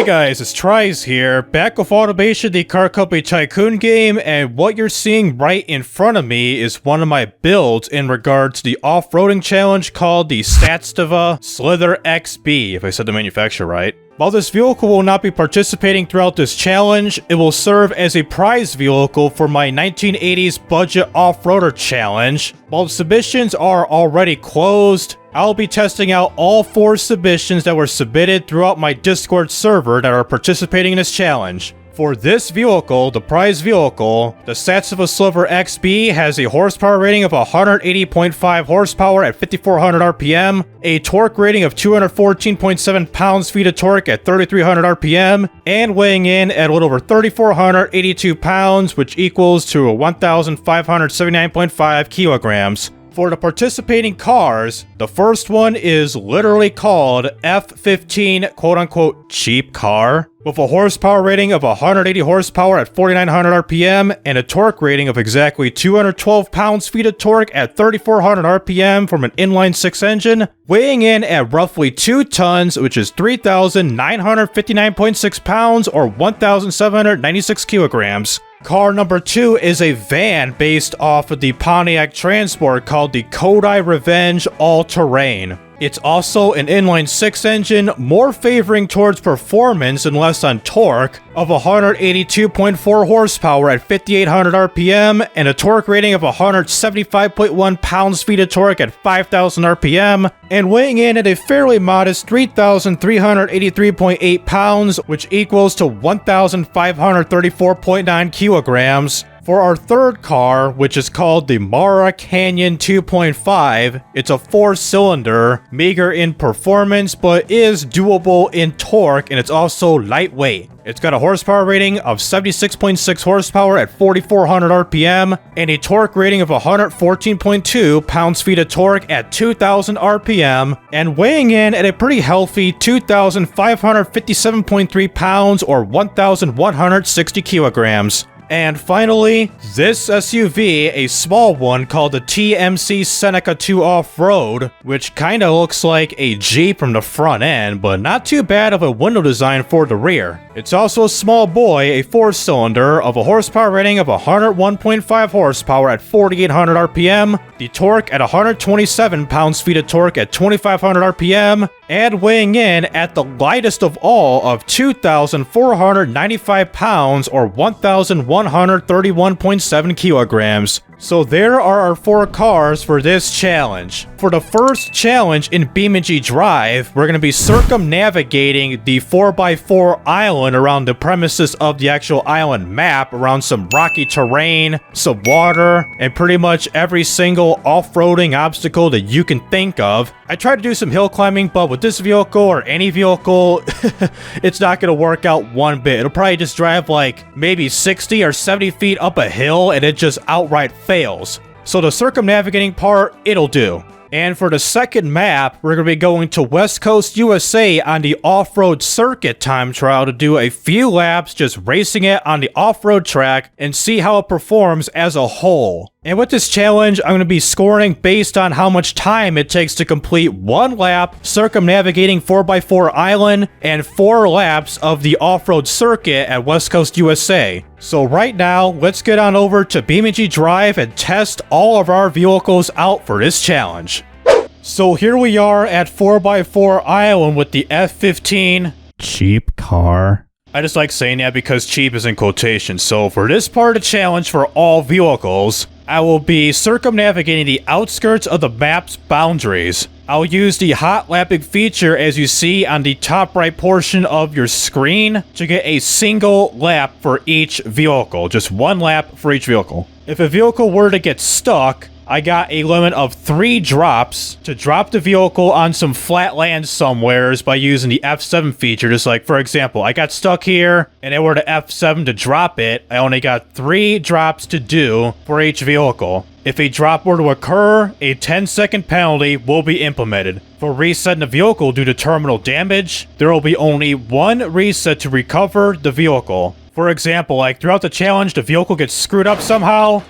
Hey guys, it's Tries here, back with Automation, the car company tycoon game, and what you're seeing right in front of me is one of my builds in regards to the off-roading challenge called the Satstiva Slither XB, if I said the manufacturer right. While this vehicle will not be participating throughout this challenge, it will serve as a prize vehicle for my 1980s budget off-roader challenge. While the submissions are already closed, I'll be testing out all 4 submissions that were submitted throughout my Discord server that are participating in this challenge. For this vehicle, the prize vehicle, the Satstiva Slither XB has a horsepower rating of 180.5 horsepower at 5400 RPM, a torque rating of 214.7 pounds-feet of torque at 3300 RPM, and weighing in at a little over 3,482 pounds, which equals to 1,579.5 kilograms. For the participating cars, the first one is literally called F15 quote-unquote cheap car, with a horsepower rating of 180 horsepower at 4,900 RPM and a torque rating of exactly 212 pounds-feet of torque at 3,400 RPM from an inline-6 engine, weighing in at roughly 2 tons, which is 3,959.6 pounds or 1,796 kilograms. Car number 2 is a van based off of the Pontiac Transport called the Kodai Revenge All-Terrain. It's also an inline-6 engine, more favoring towards performance and less on torque, of 182.4 horsepower at 5,800 RPM and a torque rating of 175.1 pounds-feet of torque at 5,000 RPM, and weighing in at a fairly modest 3,383.8 pounds, which equals to 1,534.9 kilograms. For our third car, which is called the Mara Canyon 2.5, it's a 4-cylinder, meager in performance, but is doable in torque, and it's also lightweight. It's got a horsepower rating of 76.6 horsepower at 4,400 RPM, and a torque rating of 114.2 pounds-feet of torque at 2,000 RPM, and weighing in at a pretty healthy 2,557.3 pounds or 1,160 kilograms. And finally, this SUV, a small one called the TMC Seneca 2 Off-Road, which kinda looks like a Jeep from the front end, but not too bad of a window design for the rear. It's also a small boy, a 4-cylinder, of a horsepower rating of 101.5 horsepower at 4,800 RPM, the torque at 127 pounds-feet of torque at 2,500 RPM, and weighing in at the lightest of all of 2,495 pounds or 1,131.7 kilograms. So there are our 4 cars for this challenge. For the first challenge in BeamNG Drive, we're going to be circumnavigating the 4x4 island around the premises of the actual island map, around some rocky terrain, some water, and pretty much every single off-roading obstacle that you can think of. I tried to do some hill climbing, but with this vehicle or any vehicle, it's not going to work out one bit. It'll probably just drive like maybe 60 or 70 feet up a hill and it just outright fails. So the circumnavigating part, it'll do. And for the second map, we're going to be going to West Coast, USA on the off-road circuit time trial to do a few laps just racing it on the off-road track and see how it performs as a whole. And with this challenge, I'm going to be scoring based on how much time it takes to complete 1 lap circumnavigating 4x4 island and 4 laps of the off-road circuit at West Coast, USA. So right now, let's get on over to BeamNG Drive and test all of our vehicles out for this challenge. So here we are at 4x4 island with the F15 cheap car. I just like saying that because cheap is in quotation. So for this part of the challenge for all vehicles, I will be circumnavigating the outskirts of the map's boundaries. I'll use the hot lapping feature as you see on the top right portion of your screen to get a single lap for each vehicle. Just 1 lap for each vehicle. If a vehicle were to get stuck, I got a limit of 3 drops to drop the vehicle on some flat land somewheres by using the F7 feature. Just like, for example, I got stuck here and I were to F7 to drop it. I only got 3 drops to do for each vehicle. If a drop were to occur, a 10-second penalty will be implemented. For resetting the vehicle due to terminal damage, there will be only 1 reset to recover the vehicle. For example, like throughout the challenge, the vehicle gets screwed up somehow.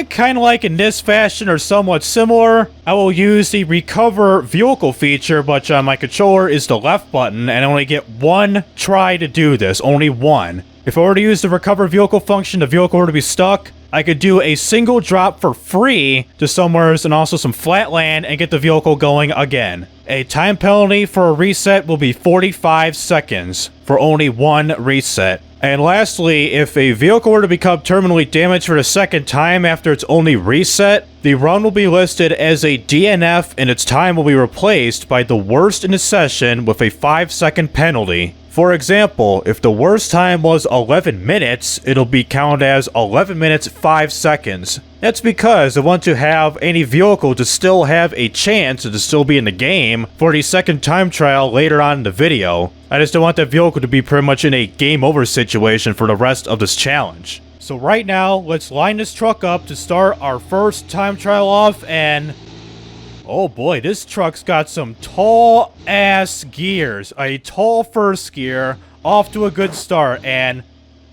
it kind of like in this fashion or somewhat similar. I will use the recover vehicle feature, which on my controller is the left button, and I only get one try to do this, only one. If I were to use the recover vehicle function, the vehicle were to be stuck, I could do a single drop for free to somewheres and also some flat land and get the vehicle going again. A time penalty for a reset will be 45 seconds for only one reset. And lastly, if a vehicle were to become terminally damaged for the second time after its only reset, the run will be listed as a DNF and its time will be replaced by the worst in the session with a 5-second penalty. For example, if the worst time was 11 minutes, it'll be counted as 11 minutes 5 seconds. That's because I want to have any vehicle to still have a chance to still be in the game for the second time trial later on in the video. I just don't want that vehicle to be pretty much in a game over situation for the rest of this challenge. So right now, let's line this truck up to start our first time trial off, and oh boy, this truck's got some tall ass gears. A tall first gear, off to a good start, and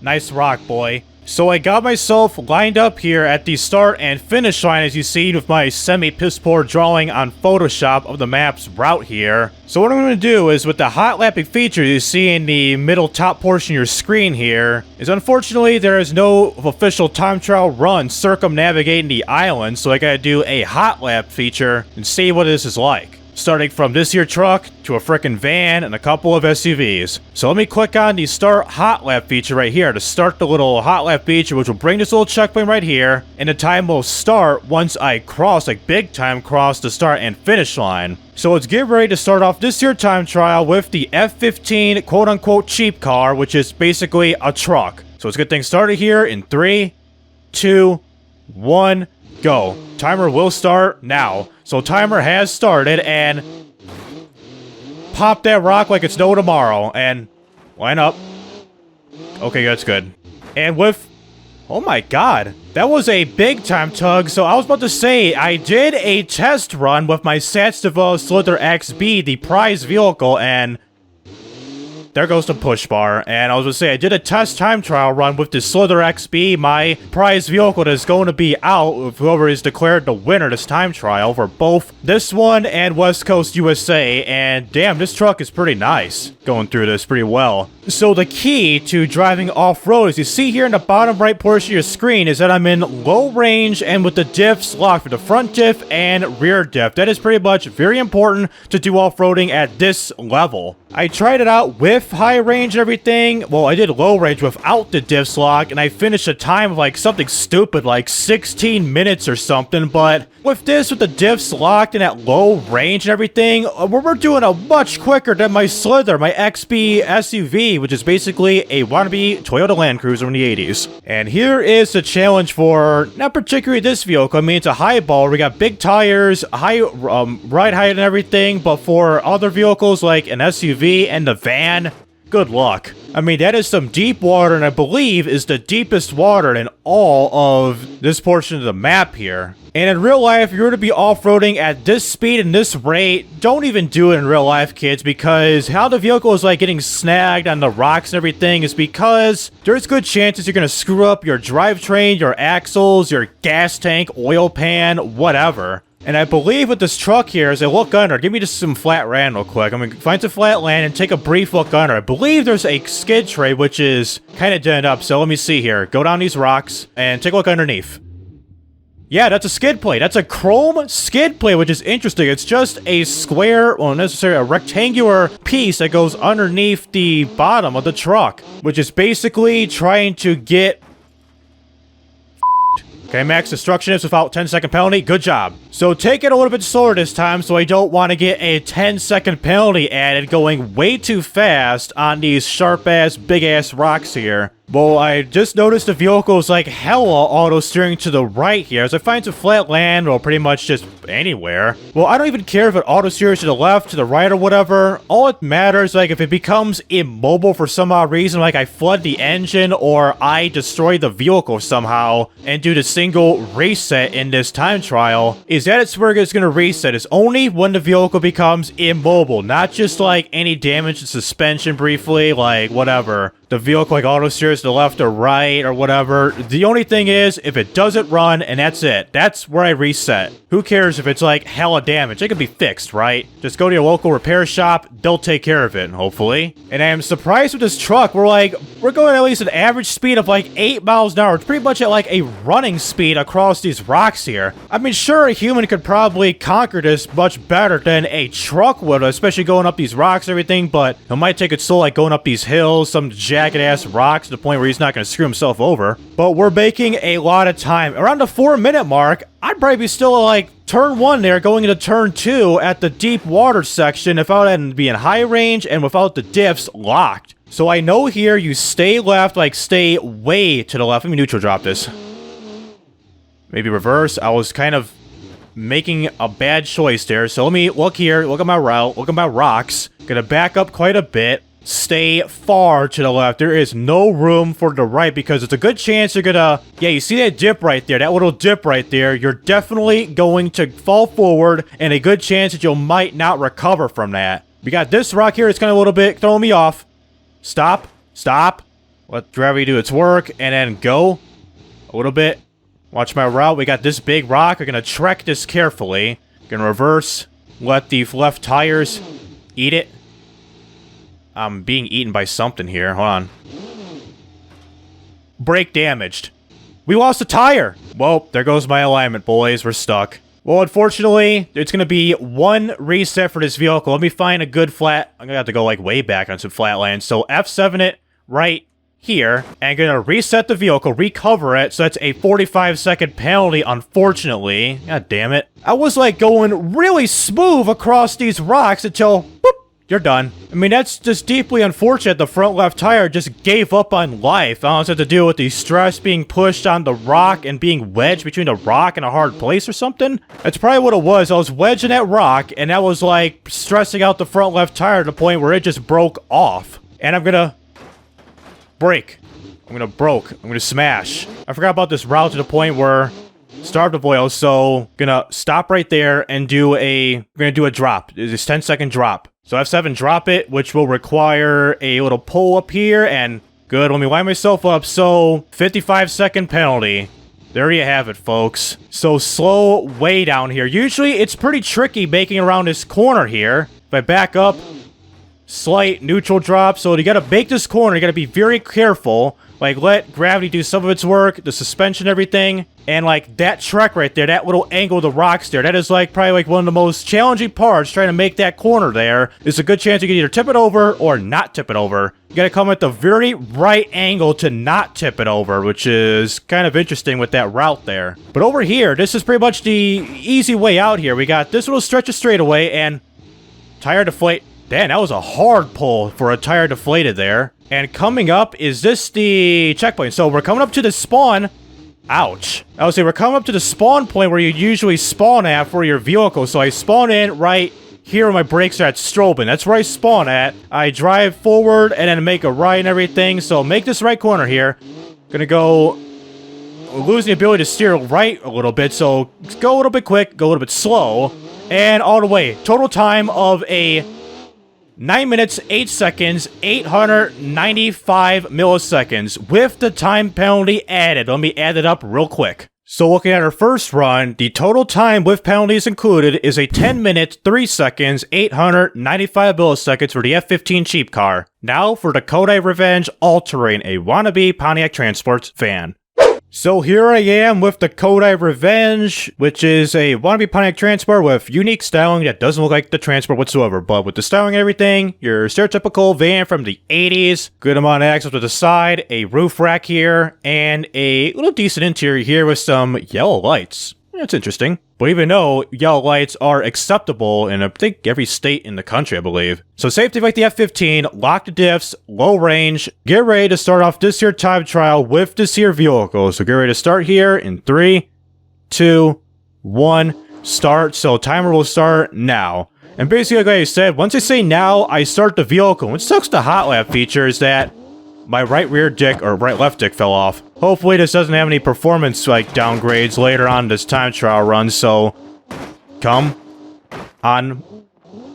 nice rock, boy. So I got myself lined up here at the start and finish line, as you see with my semi-piss-poor drawing on Photoshop of the map's route here. So what I'm going to do is, with the hot lapping feature you see in the middle top portion of your screen here, is unfortunately there is no official time trial run circumnavigating the island, so I gotta do a hot lap feature and see what this is like. Starting from this here truck to a frickin' van and a couple of SUVs. So let me click on the start hot lap feature right here to start the little hot lap feature, which will bring this little checkpoint right here, and the time will start once I cross, like big time cross, the start and finish line. So let's get ready to start off this here time trial with the F-15 quote-unquote cheap car, which is basically a truck. So let's get things started here in 3, 2, 1, go. Timer will start now. So timer has started, and pop that rock like it's no tomorrow, and line up. Okay, that's good. And with, oh my god, that was a big time tug. So I was about to say, I did a test run with my SatsDevo Slither XB, the prize vehicle, and there goes the push bar. And I was gonna say, I did a test time trial run with the Slither XB, my prize vehicle that is going to be out with whoever is declared the winner this time trial for both this one and West Coast USA. And damn, this truck is pretty nice. Going through this pretty well. So the key to driving off-road, as you see here in the bottom right portion of your screen, is that I'm in low range and with the diffs locked for the front diff and rear diff. That is pretty much very important to do off-roading at this level. I tried it out with high range and everything. Well, I did low range without the diffs locked, and I finished a time of like something stupid, like 16 minutes or something. But with this, with the diffs locked and at low range and everything, we're doing a much quicker than my Slither, my XB SUV, which is basically a wannabe Toyota Land Cruiser in the 80s. And here is the challenge for, not particularly this vehicle. I mean, it's a highball. We got big tires, high ride height and everything, but for other vehicles like an SUV and the van, good luck. I mean, that is some deep water, and I believe is the deepest water in all of this portion of the map here. And in real life, if you were to be off-roading at this speed and this rate, don't even do it in real life, kids, because how the vehicle is like getting snagged on the rocks and everything is because there's good chances you're going to screw up your drivetrain, your axles, your gas tank, oil pan, whatever. And I believe with this truck here, as I look under, give me just some flat land real quick. I'm going to find some flat land and take a brief look under. I believe there's a skid tray, which is kind of dented up. So let me see here. Go down these rocks and take a look underneath. Yeah, that's a skid plate. That's a chrome skid plate, which is interesting. It's just a square, well, not necessarily a rectangular piece that goes underneath the bottom of the truck, which is basically trying to get... Okay, max destruction is without 10-second penalty. Good job. So take it a little bit slower this time, so I don't want to get a 10-second penalty added going way too fast on these sharp-ass, big-ass rocks here. Well, I just noticed the vehicle is like hella auto-steering to the right here. As I find some flat land, or pretty much just anywhere. Well, I don't even care if it auto-steers to the left, to the right, or whatever. All it matters, like, if it becomes immobile for some odd reason, like I flood the engine, or I destroy the vehicle somehow, and do the single reset in this time trial, is that it's where it's going to reset. It's only when the vehicle becomes immobile, not just like any damage to suspension briefly, like whatever. the vehicle like auto steers to the left or right or whatever. The only thing is, if it doesn't run and that's it, that's where I reset. Who cares if it's like hella damage? It can be fixed, right? Just go to your local repair shop, they'll take care of it, hopefully. And I am surprised with this truck, we're going at least an average speed of like 8 miles an hour. It's pretty much at like a running speed across these rocks here. I mean, sure, a human could probably conquer this much better than a truck would, especially going up these rocks and everything, but it might take its toll like going up these hills, some jagged-ass rocks to the point where he's not going to screw himself over. But we're making a lot of time. Around the 4-minute mark, I'd probably be still like turn 1 there, going into turn 2 at the deep water section if I hadn't be in high range and without the diffs locked. So I know here you stay left, like stay way to the left. Let me neutral drop this. Maybe reverse. I was kind of making a bad choice there. So let me look here, look at my route, look at my rocks. Gonna back up quite a bit. Stay far to the left. There is no room for the right because it's a good chance you're gonna... Yeah, you see that dip right there, that little dip right there? You're definitely going to fall forward and a good chance that you might not recover from that. We got this rock here. It's kind of a little bit throwing me off. Stop. Stop. Let gravity do its work and then go a little bit. Watch my route. We got this big rock. We're gonna trek this carefully. Gonna reverse. Let the left tires eat it. I'm being eaten by something here. Hold on. Brake damaged. We lost a tire. Well, there goes my alignment, boys. We're stuck. Well, unfortunately, it's going to be 1 reset for this vehicle. Let me find a good flat... I'm going to have to go, like, way back on some flat land. So, F7 it right here. And I'm going to reset the vehicle, recover it. So, that's a 45-second penalty, unfortunately. God damn it. I was, like, going really smooth across these rocks until... Boop. You're done. I mean, that's just deeply unfortunate. The front left tire just gave up on life. I don't have to deal with the stress being pushed on the rock and being wedged between a rock and a hard place or something. That's probably what it was. I was wedging that rock, and that was like stressing out the front left tire to the point where it just broke off. And I'm gonna break. I'm gonna smash. I forgot about this route to the point where starved of oil, so gonna stop right there and do a drop. It's a 10-second drop. So F7, drop it, which will require a little pull up here, and good, let me line myself up. So 55-second penalty. There you have it, folks. So slow way down here. Usually it's pretty tricky making around this corner here. If I back up, slight neutral drop. So you gotta make this corner, you gotta be very careful. Like, let gravity do some of its work, the suspension, everything. And, like, that trek right there, that little angle of the rocks there, that is, like, probably, like, one of the most challenging parts, trying to make that corner there. There's a good chance you can either tip it over or not tip it over. You gotta come at the very right angle to not tip it over, which is kind of interesting with that route there. But over here, this is pretty much the easy way out here. We got this little stretch of straightaway and tire deflate. Damn, that was a hard pull for a tire deflated there. And coming up, is this the checkpoint? So we're coming up to the spawn. Ouch. I would say we're coming up to the spawn point where you usually spawn at for your vehicle. So I spawn in right here where my brakes are at strobing. That's where I spawn at. I drive forward and then make a right and everything. So make this right corner here. Gonna go... losing the ability to steer right a little bit. So go a little bit quick, go a little bit slow. And all the way. Total time of a... 9 minutes, 8 seconds, 895 milliseconds with the time penalty added. Let me add it up real quick. So looking at our first run, the total time with penalties included is a 10 minutes, 3 seconds, 895 milliseconds for the F-15 cheap car. Now for the Kodai Revenge All-Terrain, a wannabe Pontiac Transports van. So here I am with the Kodai Revenge, which is a wannabe Pontiac Transport with unique styling that doesn't look like the Transport whatsoever, but with the styling and everything, your stereotypical van from the 80s, good amount of access to the side, a roof rack here, and a little decent interior here with some yellow lights. That's interesting. But even though yellow lights are acceptable in, I think, every state in the country, I believe. So safety like the F-15, lock the diffs, low range, get ready to start off this here time trial with this here vehicle. So get ready to start here in 3, 2, 1, start. So timer will start now. And basically, like I said, once I say now, I start the vehicle. What sucks the hot lap feature is that my right rear dick, or right left dick, fell off. Hopefully this doesn't have any performance, like, downgrades later on this time trial run, so... come on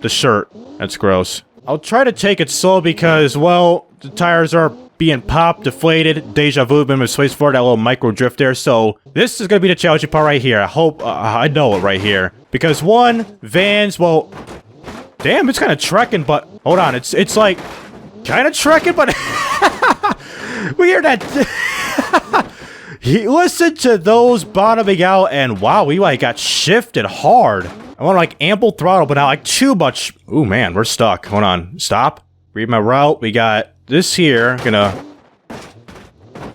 the shirt. That's gross. I'll try to take it slow because, well, the tires are being popped, deflated, deja vu, been misplaced for that little micro drift there. So this is gonna be the challenging part right here. I hope I know it right here because one, Vans. Well, damn, it's kind of trekking, but hold on, it's like kind of trekking, but we hear that. Listen to those bottoming out, and wow, we like got shifted hard. I want like ample throttle, but not like too much. Ooh, man, we're stuck. Hold on, stop. Read my route. We got this here.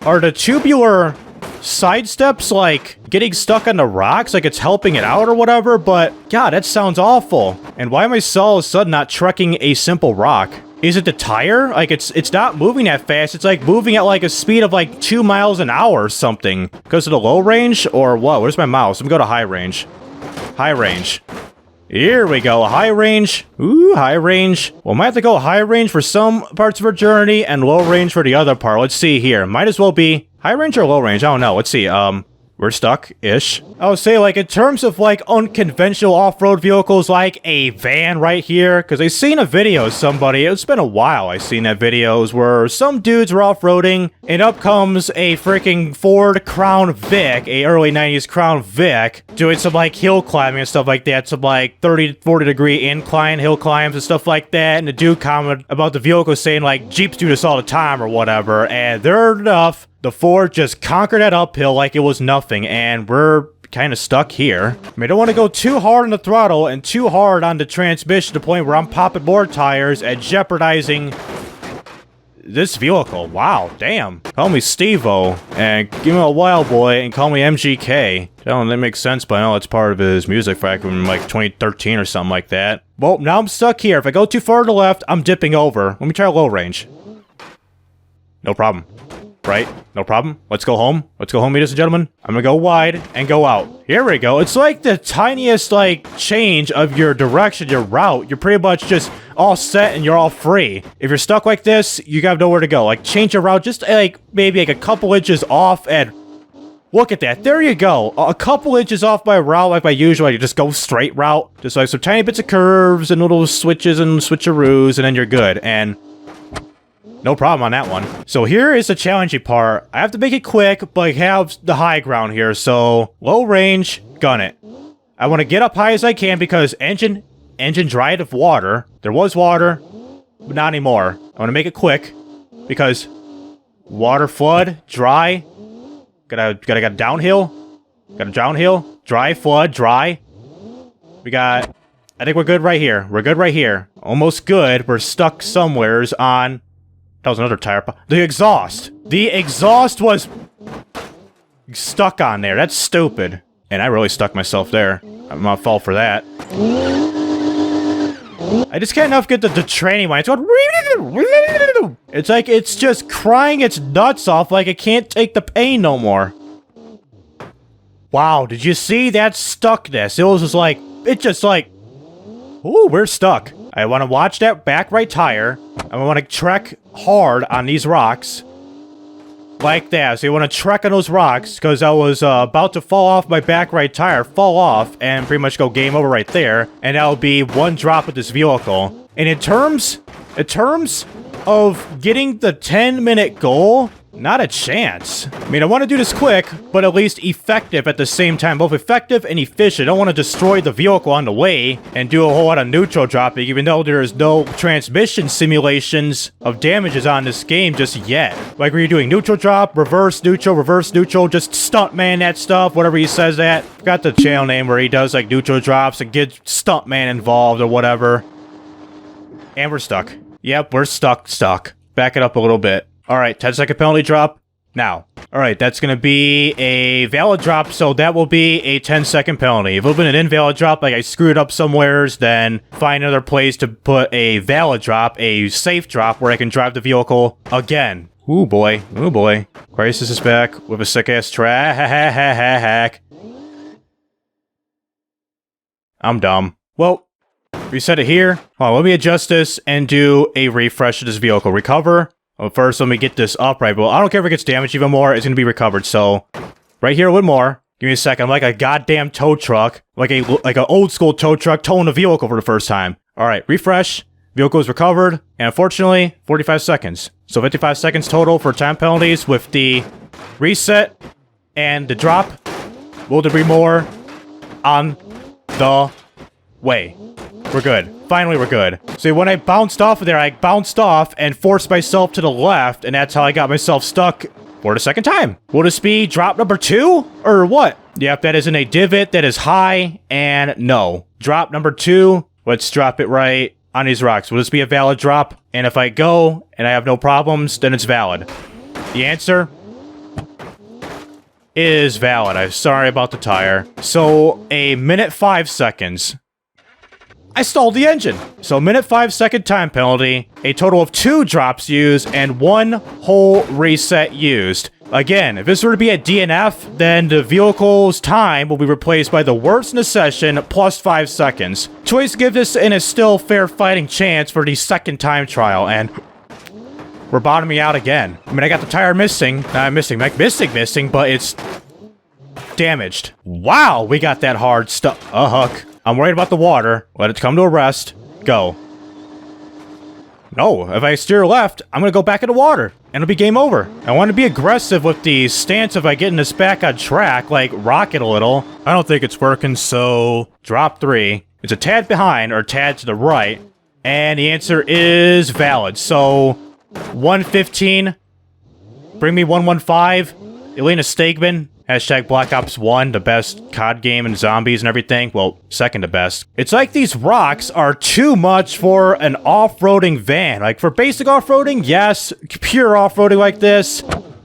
Are the tubular side steps like getting stuck on the rocks, like it's helping it out or whatever? But God, that sounds awful. And why am I all of a sudden not trekking a simple rock? Is it the tire? Like it's not moving that fast. It's like moving at like a speed of like 2 miles an hour or something. Because of the low range or what? Where's my mouse? Let me go to high range. High range. Here we go. High range. Ooh, high range. Well, might have to go high range for some parts of our journey and low range for the other part. Let's see here. Might as well be high range or low range. I don't know. Let's see. We're stuck-ish. I would say, like, in terms of, like, unconventional off-road vehicles, like a van right here, because I seen a video of somebody, it's been a while I seen that videos, where some dudes were off-roading, and up comes a freaking Ford Crown Vic, a early 90s Crown Vic, doing some, like, hill climbing and stuff like that, some, like, 30 to 40 degree incline hill climbs and stuff like that, and the dude commented about the vehicle saying, like, Jeeps do this all the time or whatever, and there enough, the Ford just conquered that uphill like it was nothing, and we're kind of stuck here. I mean, I don't want to go too hard on the throttle and too hard on the transmission to the point where I'm popping more tires and jeopardizing this vehicle. Wow, damn. Call me Steve-O, and give me a Wild Boy, and call me MGK. I don't know, that makes sense, but I know it's part of his music back in like 2013 or something like that. Well, now I'm stuck here. If I go too far to the left, I'm dipping over. Let me try low range. No problem. Right? No problem. Let's go home. Let's go home, ladies and gentlemen. I'm gonna go wide and go out. Here we go. It's like the tiniest, like, change of your direction, your route. You're pretty much just all set and you're all free. If you're stuck like this, you got nowhere to go. Like, change your route just, like, maybe like a couple inches off and look at that. There you go. A couple inches off my route like my usual. You just go straight route. Just like some tiny bits of curves and little switches and switcheroos, and then you're good. And no problem on that one. So here is the challenging part. I have to make it quick, but I have the high ground here. So low range, gun it. I want to get up high as I can because engine dried of water. There was water, but not anymore. I want to make it quick because water flood, dry. Gotta downhill. Got a downhill, dry, flood, dry. I think we're good right here. We're good right here. Almost good. We're stuck somewheres on. That was another tire. The exhaust. The exhaust was stuck on there. That's stupid. And I really stuck myself there. I'm gonna fall for that. I just can't enough get the training line. It's going. It's like it's just crying its nuts off like it can't take the pain no more. Wow, did you see that stuckness? It was just like, ooh, we're stuck. I want to watch that back right tire. I want to trek hard on these rocks. Like that. So you want to trek on those rocks, because I was about to fall off my back right tire, fall off, and pretty much go game over right there. And that'll be one drop with this vehicle. And in terms of getting the 10-minute goal, not a chance. I mean, I want to do this quick, but at least effective at the same time. Both effective and efficient. I don't want to destroy the vehicle on the way and do a whole lot of neutral dropping, even though there is no transmission simulations of damages on this game just yet. Like where you're doing neutral drop, reverse neutral, just stuntman that stuff, whatever he says that. Got the channel name where he does like neutral drops and gets stuntman involved or whatever. And we're stuck. Yep, we're stuck. Back it up a little bit. Alright, 10-second penalty drop. Now. Alright, that's going to be a valid drop, so that will be a 10-second penalty. If it would have been an invalid drop, like I screwed up somewheres, then find another place to put a valid drop, a safe drop, where I can drive the vehicle again. Ooh boy, ooh boy. Crisis is back with a sick-ass track. I'm dumb. Well, reset it here. Hold on, let me adjust this and do a refresh of this vehicle. Recover. Well, first, let me get this upright. Well, I don't care if it gets damaged even more. It's going to be recovered. So, right here a little more. Give me a second. I'm like a goddamn tow truck. Like an old school tow truck towing a vehicle for the first time. All right, refresh. Vehicle is recovered, and unfortunately, 45 seconds. So 55 seconds total for time penalties with the reset and the drop. Will there be more on the way? We're good. Finally, we're good. See, when I bounced off of there, I bounced off and forced myself to the left, and that's how I got myself stuck for the second time. Will this be drop number 2? Or what? Yep, that is in a divot that is high, and no. Drop number 2. Let's drop it right on these rocks. Will this be a valid drop? And if I go and I have no problems, then it's valid. The answer is valid. I'm sorry about the tire. So, a minute 5 seconds. I stalled the engine. So, minute 5 second time penalty, a total of 2 drops used, and 1 whole reset used. Again, if this were to be a DNF, then the vehicle's time will be replaced by the worst in the session plus 5 seconds. Choice gives us in a still fair fighting chance for the second time trial, and we're bottoming out again. I mean, I got the tire missing. Missing, but it's damaged. Wow, we got that hard stuff. A hook. I'm worried about the water. Let it come to a rest. Go. No, if I steer left, I'm gonna go back in the water, and it'll be game over. I want to be aggressive with the stance of getting this back on track, like rock it a little. I don't think it's working, so drop 3. It's a tad behind, or a tad to the right, and the answer is valid. So, 115. Bring me 115. Elena Stegman. Hashtag Black Ops 1, the best COD game in zombies and everything. Well, second to best. It's like these rocks are too much for an off-roading van. Like, for basic off-roading, yes. Pure off-roading like this,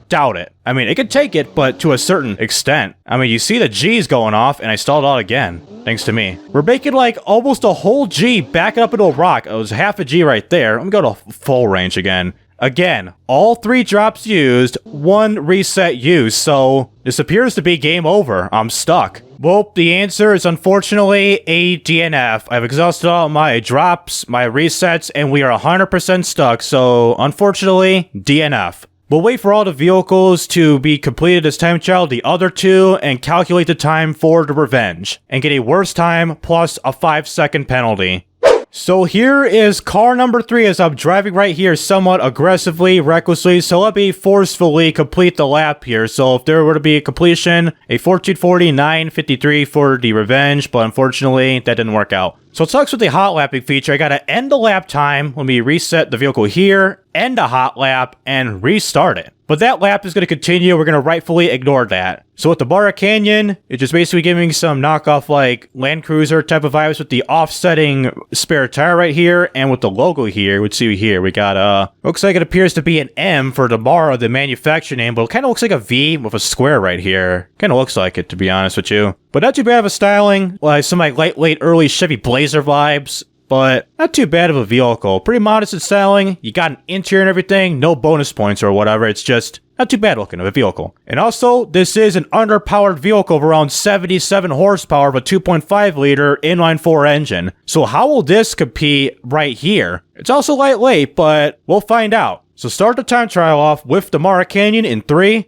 doubt it. I mean, it could take it, but to a certain extent. I mean, you see the G's going off, and I stalled out again. Thanks to me. We're making, like, almost a whole G back up into a rock. It was half a G right there. Let me go to full range again. Again, all 3 drops used, 1 reset used, so this appears to be game over. I'm stuck. Well, the answer is unfortunately a DNF. I've exhausted all my drops, my resets, and we are 100% stuck, so unfortunately, DNF. We'll wait for all the vehicles to be completed as time trial, the other 2, and calculate the time for the revenge, and get a worst time plus a 5-second penalty. So here is car number 3 as I'm driving right here somewhat aggressively, recklessly, so let me forcefully complete the lap here. So if there were to be a completion, a 14:49:53 for the revenge, but unfortunately that didn't work out. So it sucks with the hot lapping feature. I gotta end the lap time, let me reset the vehicle here, end a hot lap, and restart it. But that lap is going to continue. We're going to rightfully ignore that. So with the Barra Canyon, it's just basically giving some knockoff like Land Cruiser type of vibes with the offsetting spare tire right here. And with the logo here, let's see here. We got, looks like it appears to be an M for the Barra, the manufacturer name, but it kind of looks like a V with a square right here. Kind of looks like it, to be honest with you. But not too bad of a styling. Like some like lightweight early Chevy Blazer vibes. But not too bad of a vehicle. Pretty modest in styling. You got an interior and everything. No bonus points or whatever. It's just not too bad looking of a vehicle. And also, this is an underpowered vehicle of around 77 horsepower of a 2.5 liter inline-4 engine. So how will this compete right here? It's also lightweight, but we'll find out. So start the time trial off with the Mara Canyon in 3,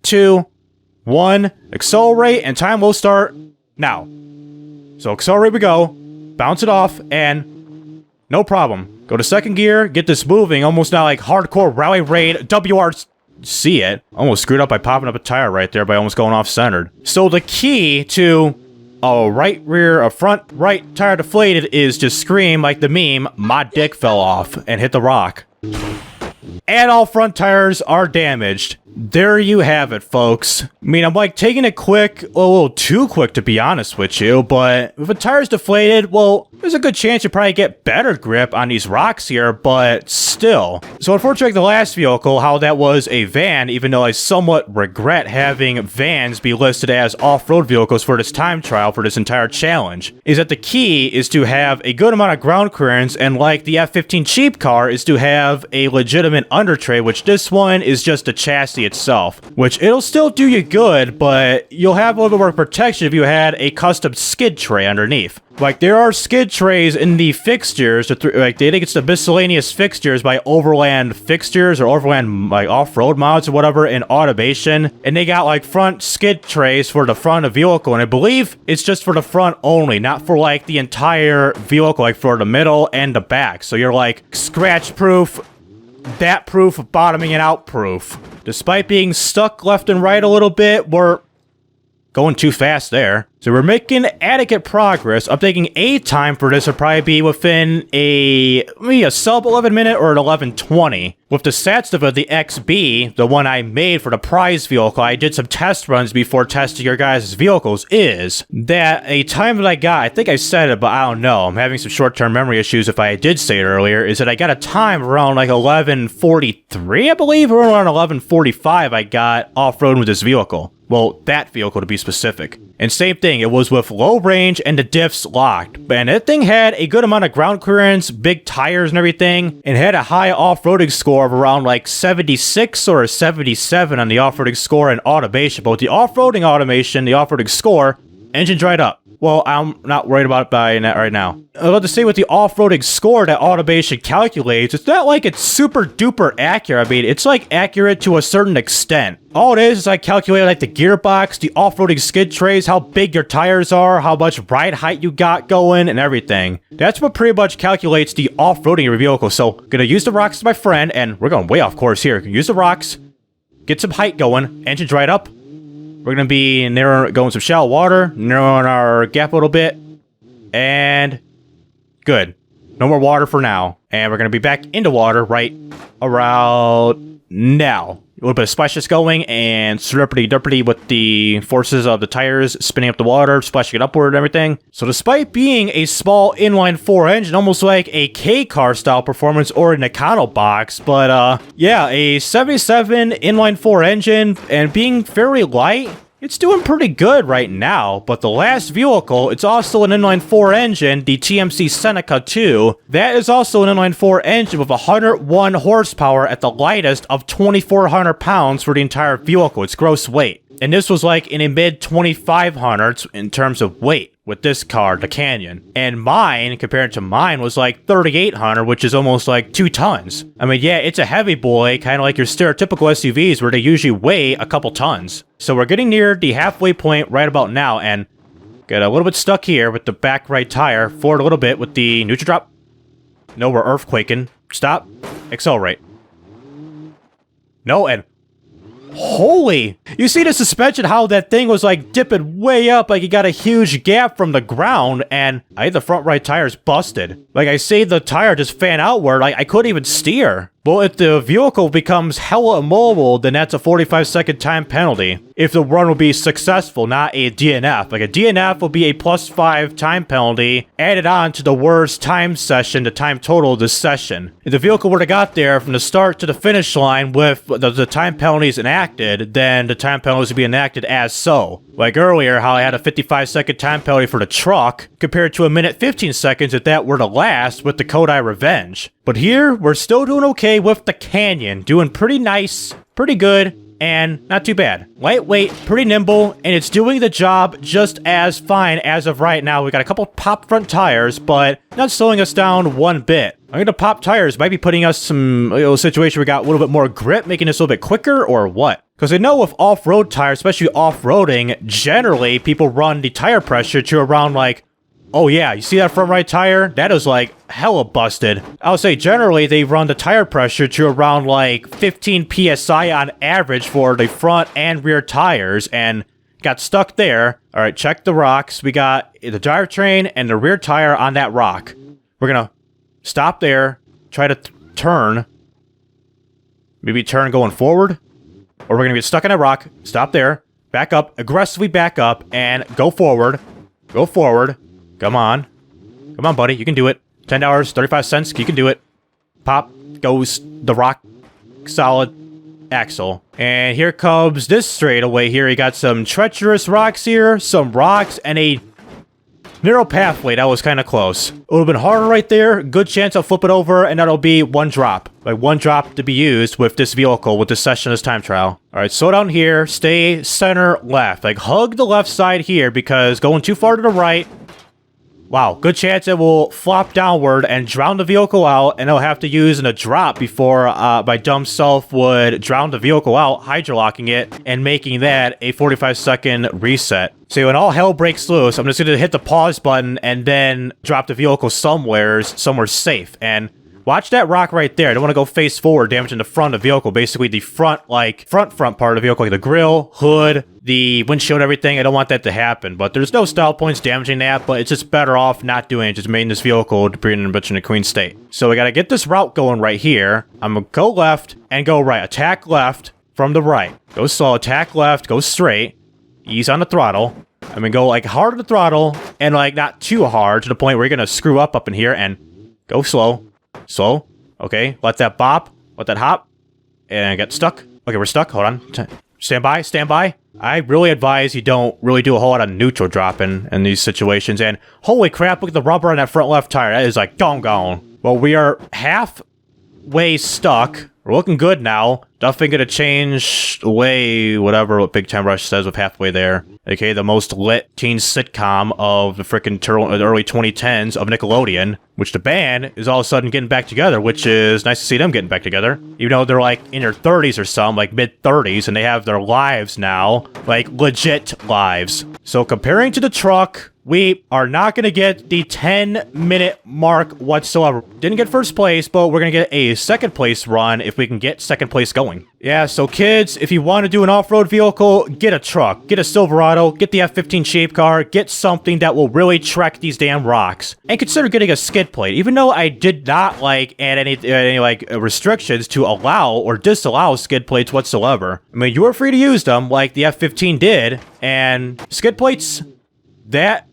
2, 1. Accelerate, and time will start now. So accelerate we go. Bounce it off, and no problem. Go to second gear, get this moving, almost not like hardcore rally raid WRC it. Almost screwed up by popping up a tire right there by almost going off-centered. So the key to a front right tire deflated is just scream like the meme, my dick fell off, and hit the rock. And all front tires are damaged. There you have it, folks. I mean, I'm like taking it quick, a little too quick to be honest with you, but if a tire's deflated, well, there's a good chance you probably get better grip on these rocks here, but still. So unfortunately, like the last vehicle, how that was a van, even though I somewhat regret having vans be listed as off-road vehicles for this time trial for this entire challenge, is that the key is to have a good amount of ground clearance, and like the F-15 cheap car, is to have a legitimate under tray, which this one is just a chassis chassis itself, which it'll still do you good, but you'll have a little bit more protection if you had a custom skid tray underneath. Like, there are skid trays in the fixtures, like, they think it's the miscellaneous fixtures by Overland Fixtures or Overland, like, off-road mods or whatever in Automation, and they got, like, front skid trays for the front of the vehicle, and I believe it's just for the front only, not for, like, the entire vehicle, like, for the middle and the back. So you're, like, scratch-proof, that-proof, bottoming it out-proof. Despite being stuck left and right a little bit, we're going too fast there. So we're making adequate progress. I'm thinking a time for this would probably be within maybe a sub 11 minute or an 11:20. With the stat stuff of the XB, the one I made for the prize vehicle, I did some test runs before testing your guys' vehicles, is that a time that I got, I think I said it, but I don't know. I'm having some short-term memory issues if I did say it earlier, is that I got a time around like 11:43, I believe, or around 11:45 I got off-road with this vehicle. Well, that vehicle to be specific. And same thing, it was with low range and the diffs locked. And that thing had a good amount of ground clearance, big tires and everything, and had a high off-roading score of around like 76 or 77 on the off-roading score and automation. But with the off-roading automation, the off-roading score, engine dried up. Well, I'm not worried about it right now. I was about to say with the off-roading score that automation calculates, it's not like it's super duper accurate. I mean, it's like accurate to a certain extent. All it is I calculate like the gearbox, the off-roading skid trays, how big your tires are, how much ride height you got going, and everything. That's what pretty much calculates the off-roading of your vehicle. So, gonna use the rocks as my friend, and we're going way off course here. Use the rocks, get some height going, engine dried up. We're going to be going some shallow water, narrowing our gap a little bit, and good. No more water for now. And we're going to be back into water right around now. A little bit of splashes going, and slurpity-durpity with the forces of the tires spinning up the water, splashing it upward and everything. So despite being a small inline-4 engine, almost like a K-car style performance or a Nakano box, but yeah, a 77 inline-4 engine, and being very light, it's doing pretty good right now, but the last vehicle, it's also an inline-4 engine, the TMC Seneca 2. That is also an inline-4 engine with 101 horsepower at the lightest of 2,400 pounds for the entire vehicle, its gross weight. And this was like in a mid-2,500s in terms of weight with this car, the Canyon. And mine, compared to mine, was like 3,800, which is almost like 2 tons. I mean, yeah, it's a heavy boy, kind of like your stereotypical SUVs where they usually weigh a couple tons. So we're getting near the halfway point right about now, and get a little bit stuck here with the back right tire, forward a little bit with the neutral drop. No, we're earthquaking. Stop. Accelerate. No, and holy! You see the suspension, how that thing was like dipping way up, like you got a huge gap from the ground, and I think the front right tire's busted. Like I say, the tire just fan outward, like I couldn't even steer. Well, if the vehicle becomes hella immobile, then that's a 45-second time penalty. If the run will be successful, not a DNF. Like a DNF will be a +5 time penalty added on to the worst time session, the time total of this session. If the vehicle would have got there from the start to the finish line with the time penalties enacted, then the time penalties would be enacted as so. Like earlier, how I had a 55-second time penalty for the truck, compared to a minute 15 seconds if that were to last with the Kodai Revenge. But here, we're still doing okay with the Canyon, doing pretty nice, pretty good, and not too bad. Lightweight, pretty nimble, and it's doing the job just as fine as of right now. We got a couple pop front tires, but not slowing us down one bit. I'm gonna pop tires, might be putting us some situation we got a little bit more grip, making this a little bit quicker, or what? Because I know with off-road tires, especially off-roading, generally people run the tire pressure to around like, oh yeah, you see that front right tire? That is like hella busted. I would say generally they run the tire pressure to around like 15 PSI on average for the front and rear tires, and got stuck there. All right, check the rocks. We got the drivetrain and the rear tire on that rock. We're gonna stop there, try to turn. Maybe turn going forward. Or we're gonna get stuck in a rock, stop there, back up, aggressively back up, and go forward. Go forward. Come on. Come on, buddy. You can do it. $10, 35 cents. You can do it. Pop goes the rock solid axle. And here comes this straightaway here. You got some treacherous rocks here, some rocks, and a Narrow pathway, that was kind of close. It would have been harder right there. Good chance I'll flip it over, and that'll be one drop. Like, one drop to be used with this vehicle, with this session, this time trial. Alright, slow down here. Stay center left. Like, hug the left side here, because going too far to the right... Wow, good chance it will flop downward and drown the vehicle out, and I'll have to use a drop before my dumb self would drown the vehicle out, hydrolocking it, and making that a 45-second reset. So when all hell breaks loose, I'm just going to hit the pause button and then drop the vehicle somewhere safe. And watch that rock right there. I don't want to go face forward, damaging the front of the vehicle. Basically, the front part of the vehicle, like the grill, hood, the windshield, everything. I don't want that to happen. But there's no style points damaging that, but it's just better off not doing it. Just making this vehicle to be in a bitch in a clean state. So we got to get this route going right here. I'm going to go left and go right. Attack left from the right. Go slow, attack left, go straight. Ease on the throttle. I'm going to go like hard on the throttle and like not too hard to the point where you're going to screw up in here, and go slow. Slow. Okay, let that bop. Let that hop. And get stuck. Okay, we're stuck. Hold on. Stand by. Stand by. I really advise you don't really do a whole lot of neutral dropping in these situations. And holy crap, look at the rubber on that front left tire. That is like gone. Well, we are halfway stuck. We're looking good now. Nothing gonna change the way, whatever what Big Time Rush says with halfway there. Okay, the most lit teen sitcom of the frickin' early 2010s of Nickelodeon, which the band is all of a sudden getting back together, which is nice to see them getting back together. Even though they're like in their 30s or some, like mid-30s, and they have their lives now, like legit lives. So comparing to the truck, we are not going to get the 10-minute mark whatsoever. Didn't get first place, but we're going to get a second place run if we can get second place going. Yeah, so kids, if you want to do an off-road vehicle, get a truck. Get a Silverado, get the F-15 shape car, get something that will really trek these damn rocks. And consider getting a skid plate. Even though I did not like add any restrictions to allow or disallow skid plates whatsoever. I mean, you were free to use them like the F-15 did, and skid plates, that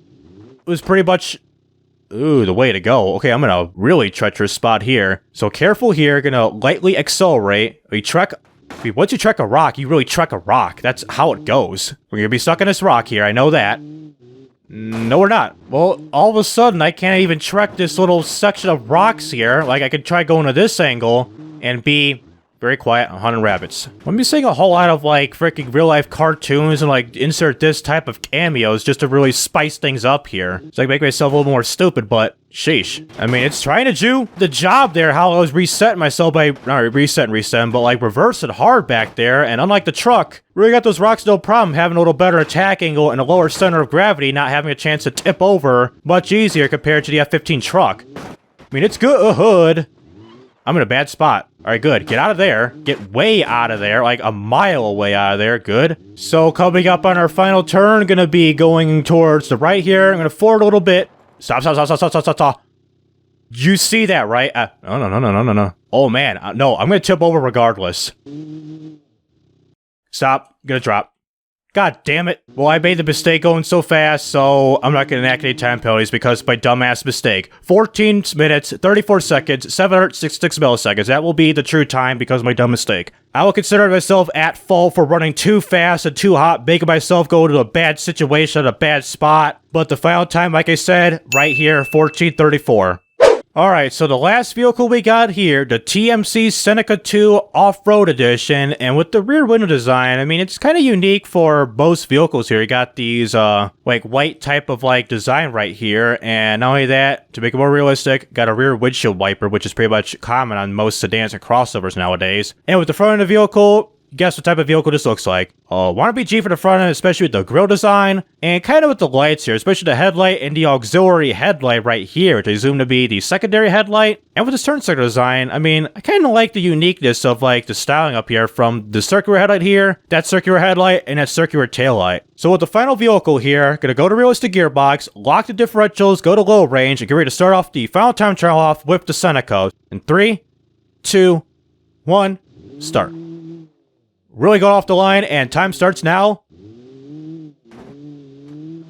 was pretty much, the way to go. Okay, I'm in a really treacherous spot here. So careful here, gonna lightly accelerate. Once you trek a rock, you really trek a rock. That's how it goes. We're gonna be stuck in this rock here, I know that. No, we're not. Well, all of a sudden, I can't even trek this little section of rocks here. Like, I could try going to this angle and be very quiet on hunting rabbits. I'm be seeing a whole lot of, like, freaking real-life cartoons and, like, insert this type of cameos just to really spice things up here. It's like, make myself a little more stupid, but sheesh. I mean, it's trying to do the job there, how I was resetting myself by, not resetting, but, like, reversing hard back there, and unlike the truck, really got those rocks no problem having a little better attack angle and a lower center of gravity, not having a chance to tip over much easier compared to the F-15 truck. I mean, it's good. I'm in a bad spot. Alright, good. Get out of there. Get way out of there. Like a mile away out of there. Good. So coming up on our final turn, gonna be going towards the right here. I'm gonna forward a little bit. Stop. You see that, right? No. Oh, man. No, I'm gonna tip over regardless. Stop. Gonna drop. God damn it. Well, I made the mistake going so fast, so I'm not going to enact any time penalties because of my dumbass mistake. 14 minutes, 34 seconds, 766 milliseconds. That will be the true time because of my dumb mistake. I will consider myself at fault for running too fast and too hot, making myself go to a bad situation at a bad spot. But the final time, like I said, right here, 14:34. Alright, so the last vehicle we got here, the TMC Seneca 2 Off-Road Edition, and with the rear window design, I mean, it's kind of unique for most vehicles here. You got these, like, white type of, like, design right here, and not only that, to make it more realistic, got a rear windshield wiper, which is pretty much common on most sedans and crossovers nowadays. And with the front of the vehicle, guess what type of vehicle this looks like. Wannabe G for the front end, especially with the grille design, and kind of with the lights here, especially the headlight and the auxiliary headlight right here, which I assume to be the secondary headlight. And with this turn signal design, I mean, I kind of like the uniqueness of, like, the styling up here from the circular headlight here, that circular headlight, and that circular taillight. So with the final vehicle here, gonna go to realistic gearbox, lock the differentials, go to low range, and get ready to start off the final time trial off with the Seneca. In 3, 2, 1, start. Really got off the line, and time starts now.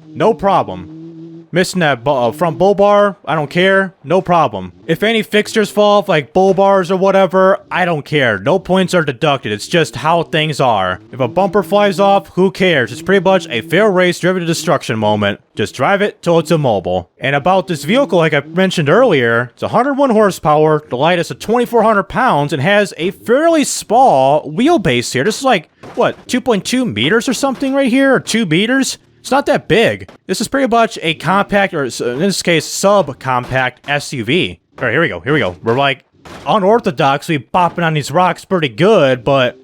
No problem. Missing that front bull bar, I don't care, no problem. If any fixtures fall off, like bull bars or whatever, I don't care. No points are deducted, it's just how things are. If a bumper flies off, who cares? It's pretty much a fair race driven to destruction moment. Just drive it till it's immobile. And about this vehicle, like I mentioned earlier, it's 101 horsepower, the light is 2,400 pounds, and has a fairly small wheelbase here. This is like, what, 2.2 meters or something right here, or 2 meters? It's not that big. This is pretty much a compact, or in this case, sub-compact SUV. All right, here we go, here we go. We're like unorthodoxly bopping on these rocks pretty good, but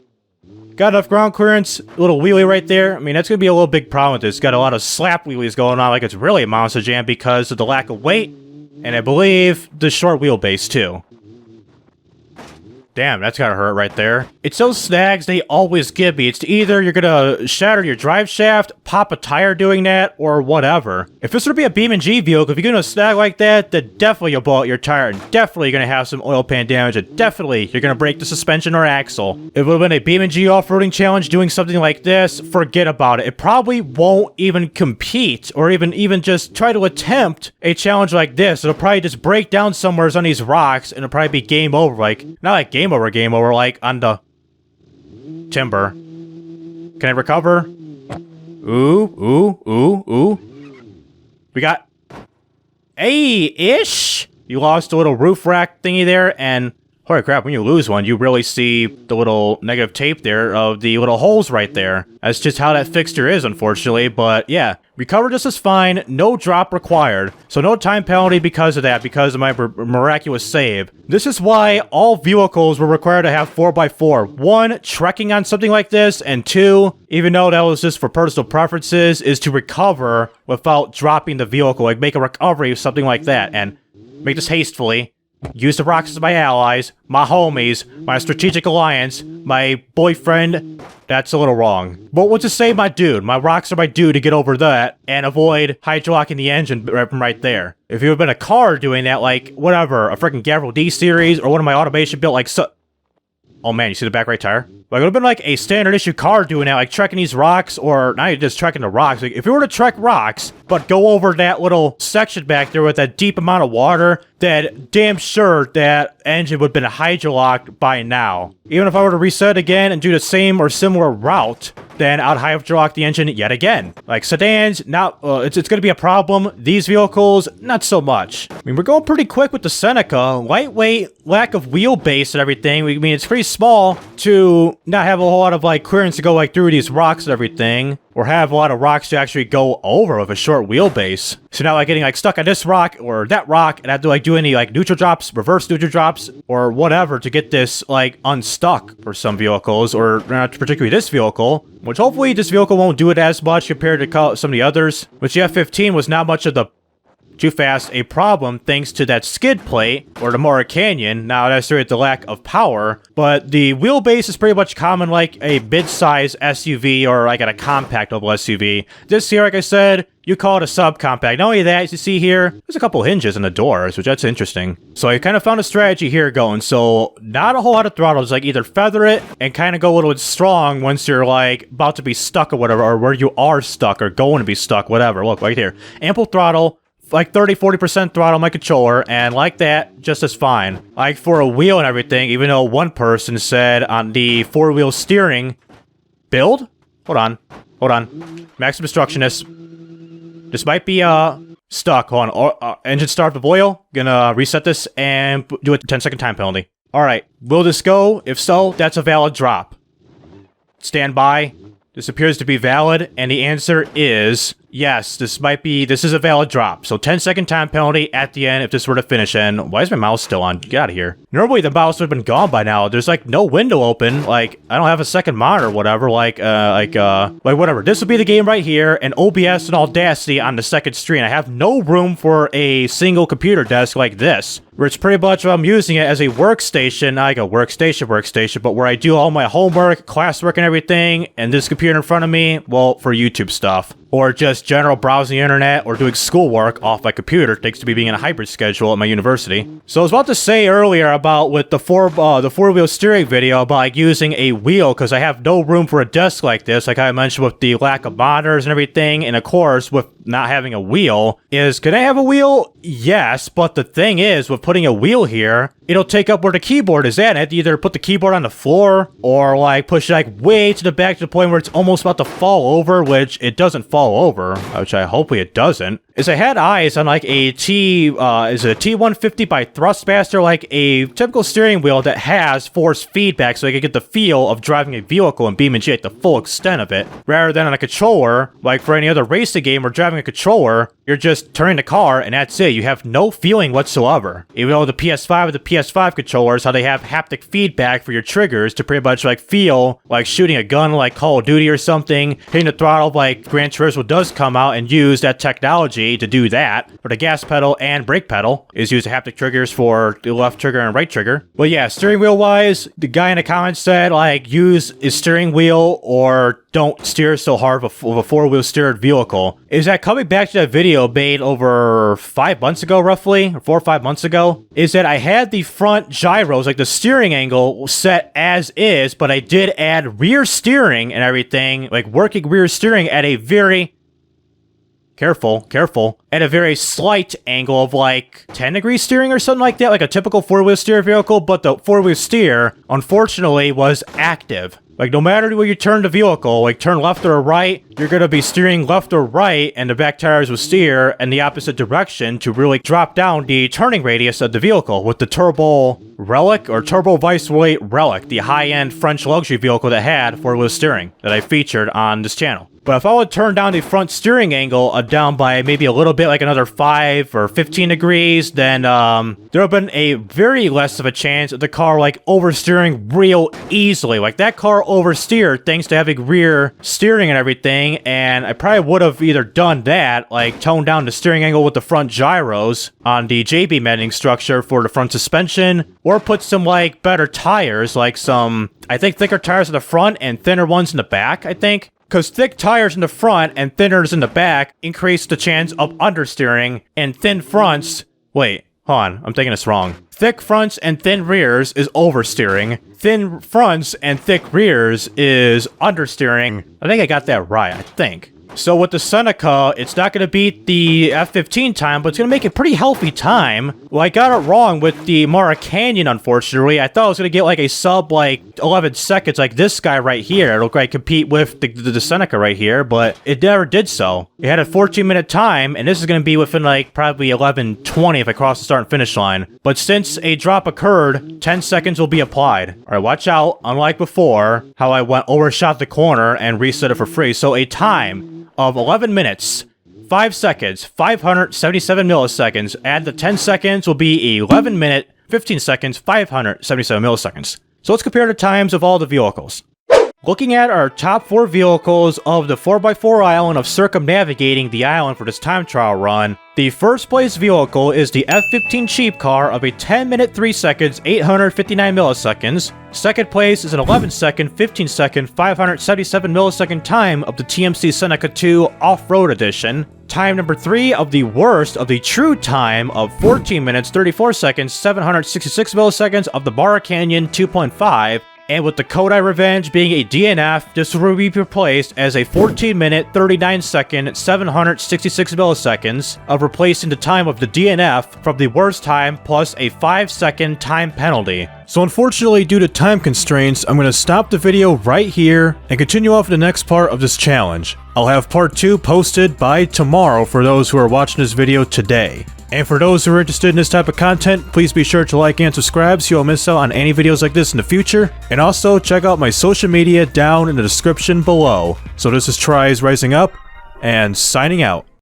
got enough ground clearance, a little wheelie right there. I mean, that's gonna be a little big problem with this. Got a lot of slap wheelies going on, like it's really a Monster Jam because of the lack of weight, and I believe the short wheelbase too. Damn, that's gotta hurt right there. It's those snags they always give me. It's either you're gonna shatter your drive shaft, pop a tire doing that, or whatever. If this were to be a BeamNG vehicle, if you're gonna snag like that, then definitely you'll blow out your tire, and definitely you're gonna have some oil pan damage, and definitely you're gonna break the suspension or axle. If it would have been a BeamNG off-roading challenge doing something like this, forget about it. It probably won't even compete, or even just try to attempt a challenge like this. It'll probably just break down somewhere on these rocks, and it'll probably be game over. Like, not like game over, like on the timber. Can I recover? Ooh. We got A-ish. You lost a little roof rack thingy there, and holy crap, when you lose one, you really see the little negative tape there of the little holes right there. That's just how that fixture is, unfortunately, but yeah. Recovered just as fine, no drop required. So no time penalty because of that, because of my miraculous save. This is why all vehicles were required to have 4x4. 1, trekking on something like this, and 2, even though that was just for personal preferences, is to recover without dropping the vehicle, like make a recovery of something like that, and make this hastefully. Use the rocks as my allies, my homies, my strategic alliance, my boyfriend. That's a little wrong. But we'll just say my dude. My rocks are my dude to get over that and avoid hydrolocking the engine right there. If you had been a car doing that, like, whatever, a freaking Gavril D series or one of my automation built like so... Oh man, you see the back right tire? Like, it would have been like a standard issue car doing that, like trekking these rocks, or not even just trekking the rocks. Like, if you were to trek rocks, but go over that little section back there with that deep amount of water, then damn sure that engine would have been hydrolocked by now. Even if I were to reset again and do the same or similar route, then I'd hydrolock the engine yet again. Like sedans, now it's going to be a problem. These vehicles, not so much. I mean, we're going pretty quick with the Seneca. Lightweight, lack of wheelbase and everything. I mean, it's pretty small to not have a whole lot of like clearance to go like through these rocks and everything, or have a lot of rocks to actually go over with a short wheelbase. So now like getting like stuck on this rock or that rock, and I have to like do any like neutral drops, reverse neutral drops, or whatever to get this like unstuck for some vehicles, or not particularly this vehicle, which hopefully this vehicle won't do it as much compared to some of the others, which the F-15 was not much of the too fast a problem thanks to that skid plate, or the Mora Canyon. Now that's really the lack of power, but the wheelbase is pretty much common like a mid-size SUV or like a compact level SUV. This here, like I said, you call it a subcompact. Not only that, as you see here, there's a couple hinges in the doors, which that's interesting. So I kind of found a strategy here going. So not a whole lot of throttle, just like either feather it and kind of go a little bit strong once you're like about to be stuck or whatever, or where you are stuck or going to be stuck, whatever. Look right here, ample throttle, like 30-40% throttle on my controller, and like that, just as fine. Like for a wheel and everything, even though one person said on the 4-wheel steering build, hold on, Maximum Destructionist, this might be stuck. Hold on, engine start with oil. Gonna reset this and do a 10-second time penalty. All right, will this go? If so, that's a valid drop. Stand by. This appears to be valid, and the answer is yes, this is a valid drop. So 10-second time penalty at the end if this were to finish. And why is my mouse still on? Get out of here. Normally the mouse would have been gone by now. There's like no window open. Like I don't have a second monitor or whatever. Like whatever. This will be the game right here, and OBS and Audacity on the second screen. I have no room for a single computer desk like this, where it's pretty much I'm using it as a workstation, not like a workstation, but where I do all my homework, classwork and everything, and this computer in front of me, well, for YouTube stuff. Or just general browsing the internet or doing schoolwork off my computer, thanks to me being in a hybrid schedule at my university. So I was about to say earlier about with the four-wheel steering video about like using a wheel, because I have no room for a desk like this, like I mentioned with the lack of monitors and everything, and of course with not having a wheel is, could I have a wheel? Yes, but the thing is, with putting a wheel here, it'll take up where the keyboard is at. I have to either put the keyboard on the floor or like push it like way to the back to the point where it's almost about to fall over, which it doesn't fall over, which I hopefully it doesn't. Is I had eyes on like a T150 by Thrustmaster, like a typical steering wheel that has force feedback, so I could get the feel of driving a vehicle in BeamNG at the full extent of it, rather than on a controller, like for any other racing game or driving a controller, you're just turning the car and that's it. You have no feeling whatsoever. Even though the PS5 or the PS5 controllers, how they have haptic feedback for your triggers to pretty much like feel like shooting a gun like Call of Duty or something, hitting the throttle like Gran Turismo does come out and use that technology to do that. For the gas pedal and brake pedal is use the haptic triggers for the left trigger and right trigger. But yeah, steering wheel wise, the guy in the comments said like use a steering wheel or don't steer so hard with a four-wheel steered vehicle. Is that coming back to that video made over 5 months ago, roughly, or 4 or 5 months ago, is that I had the front gyros, like the steering angle, set as is, but I did add rear steering and everything, like working rear steering at a very careful, at a very slight angle of like 10 degrees steering or something like that, like a typical four-wheel steer vehicle, but the four-wheel steer, unfortunately, was active. Like, no matter where you turn the vehicle, like turn left or right, you're going to be steering left or right, and the back tires will steer in the opposite direction to really drop down the turning radius of the vehicle with the Turbo Relic, or Turbo Viceroy Relic, the high-end French luxury vehicle that had four-wheel steering that I featured on this channel. But if I would turn down the front steering angle down by maybe a little bit, like another 5 or 15 degrees, then there would have been a very less of a chance of the car like oversteering real easily. Like that car oversteered thanks to having rear steering and everything, and I probably would have either done that, like toned down the steering angle with the front gyros on the J-beam ending structure for the front suspension, or put some like better tires, like some, I think, thicker tires in the front and thinner ones in the back, I think. Because thick tires in the front and thinners in the back increase the chance of understeering, and thin fronts... Wait, hold on, I'm thinking this wrong. Thick fronts and thin rears is oversteering. Thin fronts and thick rears is understeering. I think I got that right, I think. So with the Seneca, it's not going to beat the F15 time, but it's going to make a pretty healthy time. Well, I got it wrong with the Mara Canyon, unfortunately. I thought I was going to get like a sub like 11 seconds like this guy right here. It'll like compete with the Seneca right here, but it never did so. It had a 14-minute time, and this is going to be within like probably 11:20 if I cross the start and finish line. But since a drop occurred, 10 seconds will be applied. All right, watch out. Unlike before, how I overshot the corner and reset it for free. So a time of 11 minutes, 5 seconds, 577 milliseconds. Add the 10 seconds will be 11 minute, 15 seconds, 577 milliseconds. So let's compare the times of all the vehicles. Looking at our top 4 vehicles of the 4x4 island of circumnavigating the island for this time trial run, the first place vehicle is the F15 Cheap Car of a 10 minute 3 seconds, 859 milliseconds. Second place is an 11 second, 15 second, 577 millisecond time of the TMC Seneca 2 Off-Road Edition. Time number 3 of the worst of the true time of 14 minutes, 34 seconds, 766 milliseconds of the Mara Canyon 2.5. And with the Kodai Revenge being a DNF, this will be replaced as a 14-minute, 39-second, 766 milliseconds of replacing the time of the DNF from the worst time plus a 5-second time penalty. So unfortunately, due to time constraints, I'm going to stop the video right here and continue off to the next part of this challenge. I'll have part 2 posted by tomorrow for those who are watching this video today. And for those who are interested in this type of content, please be sure to like and subscribe so you won't miss out on any videos like this in the future. And also check out my social media down in the description below. So this is Tries Rising Up, and signing out.